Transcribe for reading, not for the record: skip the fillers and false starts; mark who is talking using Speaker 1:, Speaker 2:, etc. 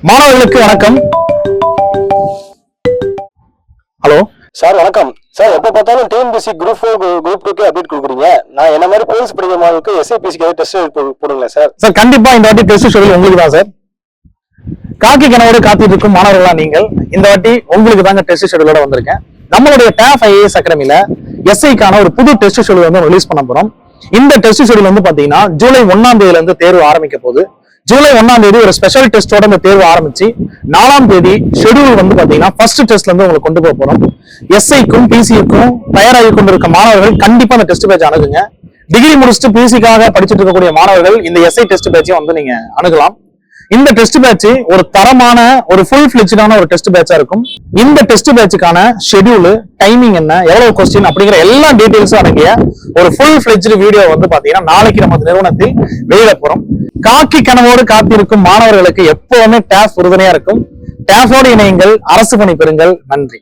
Speaker 1: மாணவர்களுக்கு வணக்கம். Hello
Speaker 2: sir, வணக்கம் சார். எப்ப பார்த்தாலும் டிஎன்பிஎஸ்சி குரூப் 4 குரூப் 2 அப்டேட் கொடுக்குறீங்க. நான் என்ன மாதிரி போலீஸ் படிக்கிற மாணவருக்கு எஸ்ஐபிசிக்கு டெஸ்ட் போடுங்களேன் சார்.
Speaker 1: சார், கண்டிப்பா இந்த வாட்டி டெஸ்ட் ஷெட்யூல் உங்களுக்கு தான் சார். காக்கி கனவோடு காத்துட்டு இருக்கும் மாணவர்களா நீங்கள், இந்த வாட்டி உங்களுக்கு தாங்க டெஸ்ட் ஷெட்யூலோட வந்திருக்கேன். நம்மளுடைய TAF IAS அகாடமில எஸ்ஐக்கான ஒரு புது டெஸ்ட் ஷெட்யூல் வந்து ரிலீஸ் பண்ண போறோம். இந்த டெஸ்ட் ஷெட்யூல் வந்து பாத்தீங்கன்னா ஜூலை 1ஆம் தேதியில இருந்து தேர்வு ஆரம்பிக்க போகுது. ஜூலை 1ஆம் தேதி ஒரு ஸ்பெஷல் டெஸ்டோட இந்த தேர்வு ஆரம்பிச்சு 4ஆம் தேதி ஷெட்யூல் வந்து பாத்தீங்கன்னா ஃபர்ஸ்ட் டெஸ்ட்ல இருந்து உங்களுக்கு கொண்டு போக போறோம். எஸ்ஐக்கும் பிசிக்கும் தயாராகி கொண்டிருக்க மாணவர்கள் கண்டிப்பா அந்த டெஸ்ட் பேட்ச் அணுகுங்க. டிகிரி முடிச்சுட்டு பிசிக்காக படிச்சுட்டு இருக்கக்கூடிய மாணவர்கள் இந்த எஸ்ஐ டெஸ்ட் பேட்சையும் வந்து நீங்க அணுகலாம். இந்த டெஸ்ட் பேட்ச் ஒரு தரமான ஒரு ஃபுல் ஃபிளெட்ஜான ஒரு டெஸ்ட் பேட்சா இருக்கும். இந்த டெஸ்ட் பேட்சுக்கான ஷெட்யூல், டைமிங் என்ன, எவ்வளவு கொஸ்டின் அப்படிங்கிற எல்லா டீடைல்ஸும் அடங்கிய ஒரு ஃபுல் ஃபிளெட்ஜ் வீடியோ வந்து பாத்தீங்கன்னா நாளைக்கு நம்ம நிறுவனத்தில் வெளியிட போறோம். காக்கி கனவோடு காத்திருக்கும் மாணவர்களுக்கு எப்பவுமே TAF உறுதுணையா இருக்கும். TAF ஓடு இணையுங்கள், அரசு பணி பெறுங்கள். நன்றி.